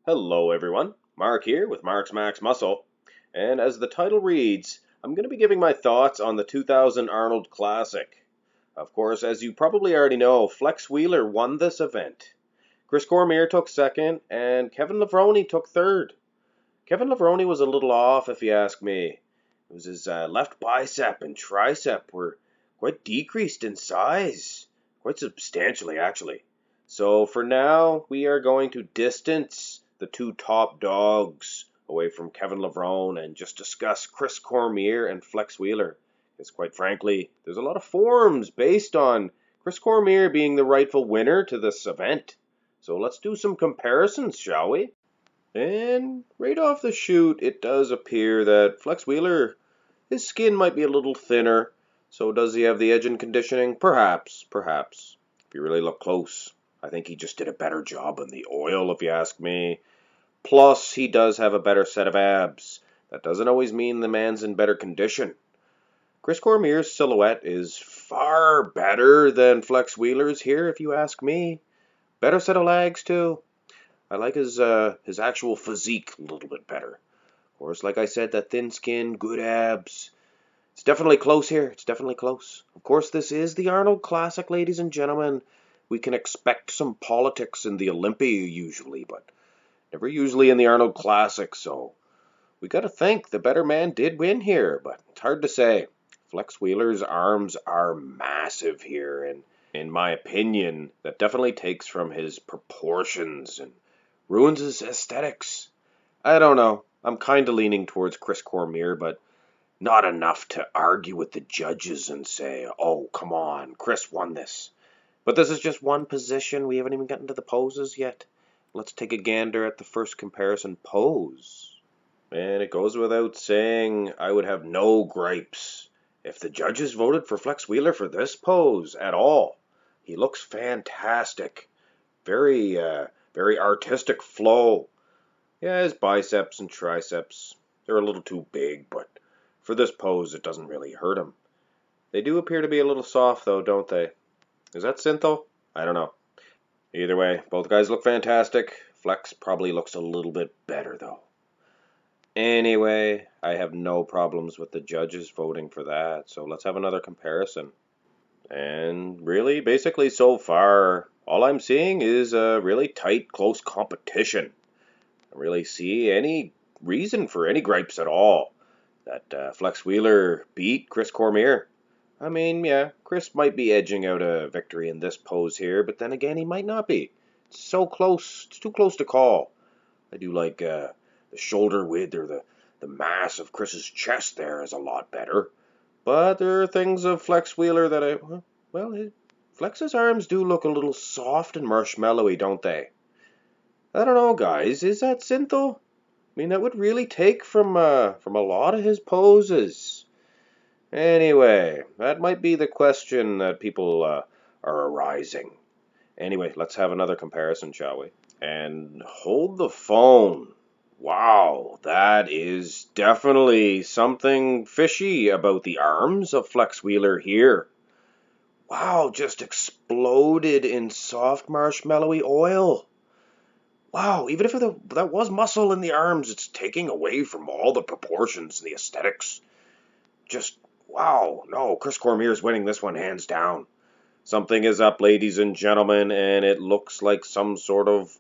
Hello everyone, Mark here with Mark's Max Muscle, and as the title reads, I'm going to be giving my thoughts on the 2000 Arnold Classic. Of course, as you probably already know, Flex Wheeler won this event. Chris Cormier took second, and Kevin Levrone took third. Kevin Levrone was a little off if you ask me. It was his left bicep and tricep were quite decreased in size, quite substantially actually. So for now, we are going to distance the two top dogs away from Kevin Levrone and just discuss Chris Cormier and Flex Wheeler. Because quite frankly, there's a lot of forums based on Chris Cormier being the rightful winner to this event. So let's do some comparisons, shall we? And right off the chute, it does appear that Flex Wheeler, his skin might be a little thinner. So does he have the edge and conditioning? Perhaps. If you really look close, I think he just did a better job on the oil, if you ask me. Plus, he does have a better set of abs. That doesn't always mean the man's in better condition. Chris Cormier's silhouette is far better than Flex Wheeler's here, if you ask me. Better set of legs, too. I like his actual physique a little bit better. Of course, like I said, that thin skin, good abs. It's definitely close here. It's definitely close. Of course, this is the Arnold Classic, ladies and gentlemen. We can expect some politics in the Olympia usually, but never usually in the Arnold Classic, so we got to think the better man did win here, but it's hard to say. Flex Wheeler's arms are massive here, and in my opinion, that definitely takes from his proportions and ruins his aesthetics. I don't know. I'm kind of leaning towards Chris Cormier, but not enough to argue with the judges and say, oh, come on, Chris won this. But this is just one position. We haven't even gotten to the poses yet. Let's take a gander at the first comparison pose. And it goes without saying, I would have no gripes if the judges voted for Flex Wheeler for this pose at all. He looks fantastic. Very artistic flow. Yeah, his biceps and triceps, they're a little too big, but for this pose, it doesn't really hurt him. They do appear to be a little soft, though, don't they? Is that Syntho? I don't know. Either way, both guys look fantastic. Flex probably looks a little bit better, though. Anyway, I have no problems with the judges voting for that, so let's have another comparison. And really, basically so far, all I'm seeing is a really tight, close competition. I don't really see any reason for any gripes at all that Flex Wheeler beat Chris Cormier. I mean, yeah, Chris might be edging out a victory in this pose here, but then again, he might not be. It's so close. It's too close to call. I do like the shoulder width or the mass of Chris's chest there is a lot better. But there are things of Flex Wheeler that Flex's arms do look a little soft and marshmallowy, don't they? I don't know, guys. Is that Syntho? I mean, that would really take from a lot of his poses. Anyway, that might be the question that people are arising. Anyway, let's have another comparison, shall we? And hold the phone. Wow, that is definitely something fishy about the arms of Flex Wheeler here. Wow, just exploded in soft marshmallowy oil. Wow, even if that was muscle in the arms, it's taking away from all the proportions and the aesthetics. Just, wow, no, Chris Cormier's winning this one hands down. Something is up, ladies and gentlemen, and it looks like some sort of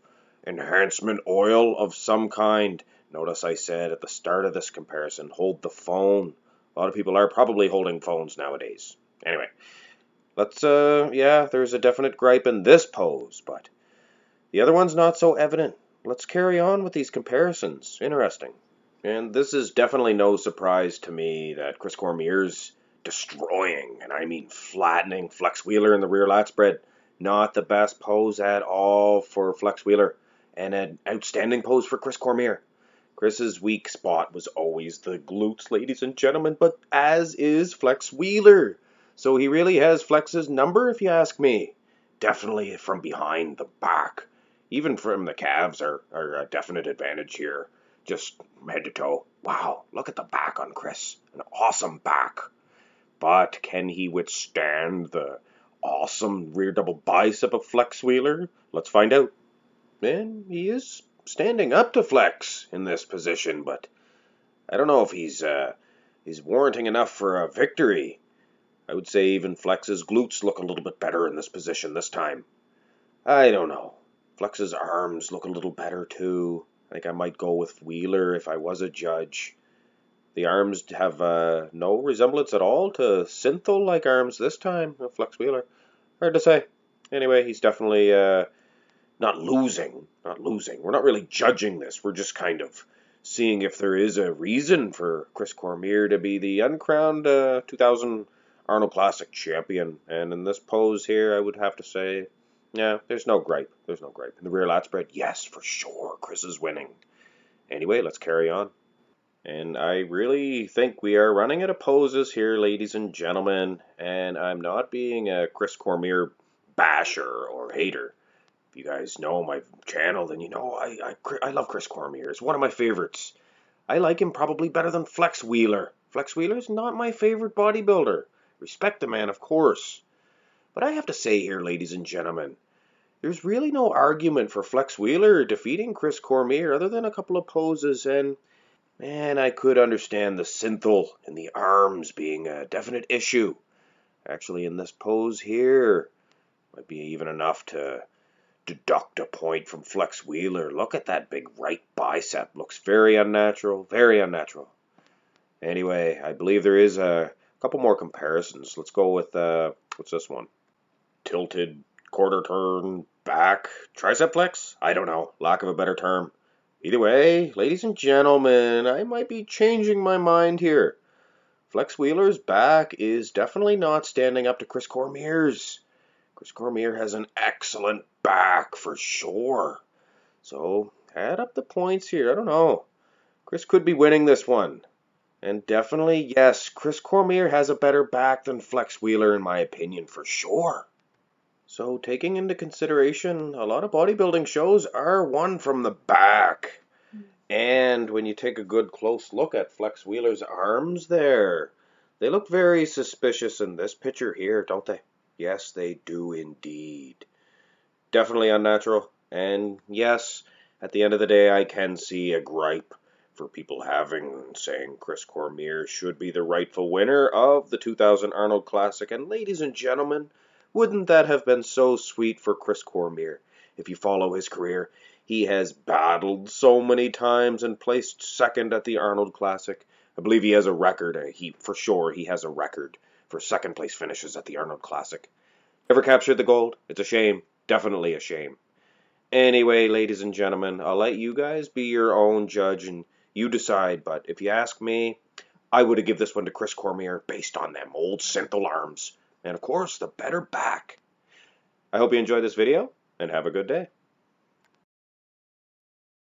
enhancement oil of some kind. Notice I said at the start of this comparison, hold the phone. A lot of people are probably holding phones nowadays. Anyway, there's a definite gripe in this pose, but the other one's not so evident. Let's carry on with these comparisons. Interesting. And this is definitely no surprise to me that Chris Cormier's destroying, and I mean flattening, Flex Wheeler in the rear lat spread. Not the best pose at all for Flex Wheeler, and an outstanding pose for Chris Cormier. Chris's weak spot was always the glutes, ladies and gentlemen, but as is Flex Wheeler. So he really has Flex's number, if you ask me. Definitely from behind the back. Even from the calves are a definite advantage here. Just head to toe. Wow, look at the back on Chris. An awesome back. But can he withstand the awesome rear double bicep of Flex Wheeler? Let's find out. And he is standing up to Flex in this position, but I don't know if he's warranting enough for a victory. I would say even Flex's glutes look a little bit better in this position this time. I don't know. Flex's arms look a little better too. I think I might go with Wheeler if I was a judge. The arms have no resemblance at all to Synthol-like arms this time of Flex Wheeler. Hard to say. Anyway, he's definitely not losing. Not losing. We're not really judging this. We're just kind of seeing if there is a reason for Chris Cormier to be the uncrowned 2000 Arnold Classic champion. And in this pose here, I would have to say, yeah, there's no gripe. There's no gripe. In the rear lat spread, yes, for sure, Chris is winning. Anyway, let's carry on. And I really think we are running out of poses here, ladies and gentlemen. And I'm not being a Chris Cormier basher or hater. If you guys know my channel, then you know I love Chris Cormier. He's one of my favorites. I like him probably better than Flex Wheeler. Flex Wheeler's not my favorite bodybuilder. Respect the man, of course. But I have to say here, ladies and gentlemen, there's really no argument for Flex Wheeler defeating Chris Cormier other than a couple of poses. And man, I could understand the Synthol and the arms being a definite issue. Actually, in this pose here, might be even enough to deduct a point from Flex Wheeler. Look at that big right bicep. Looks very unnatural. Very unnatural. Anyway, I believe there is a couple more comparisons. Let's go with, what's this one? Tilted quarter turn back tricep flex? I don't know. Lack of a better term. Either way, ladies and gentlemen, I might be changing my mind here. Flex Wheeler's back is definitely not standing up to Chris Cormier's. Chris Cormier has an excellent back for sure. So, add up the points here. I don't know. Chris could be winning this one. And definitely, yes, Chris Cormier has a better back than Flex Wheeler in my opinion for sure. So, taking into consideration, a lot of bodybuilding shows are won from the back. And when you take a good close look at Flex Wheeler's arms there, they look very suspicious in this picture here, don't they? Yes, they do indeed. Definitely unnatural. And yes, at the end of the day, I can see a gripe for people saying Chris Cormier should be the rightful winner of the 2000 Arnold Classic. And ladies and gentlemen, wouldn't that have been so sweet for Chris Cormier? If you follow his career, he has battled so many times and placed second at the Arnold Classic. I believe he has a record. For sure, he has a record for second place finishes at the Arnold Classic. Never captured the gold. It's a shame. Definitely a shame. Anyway, ladies and gentlemen, I'll let you guys be your own judge and you decide. But if you ask me, I would have given this one to Chris Cormier based on them old Synthol arms. And of course, the better back. I hope you enjoyed this video and have a good day.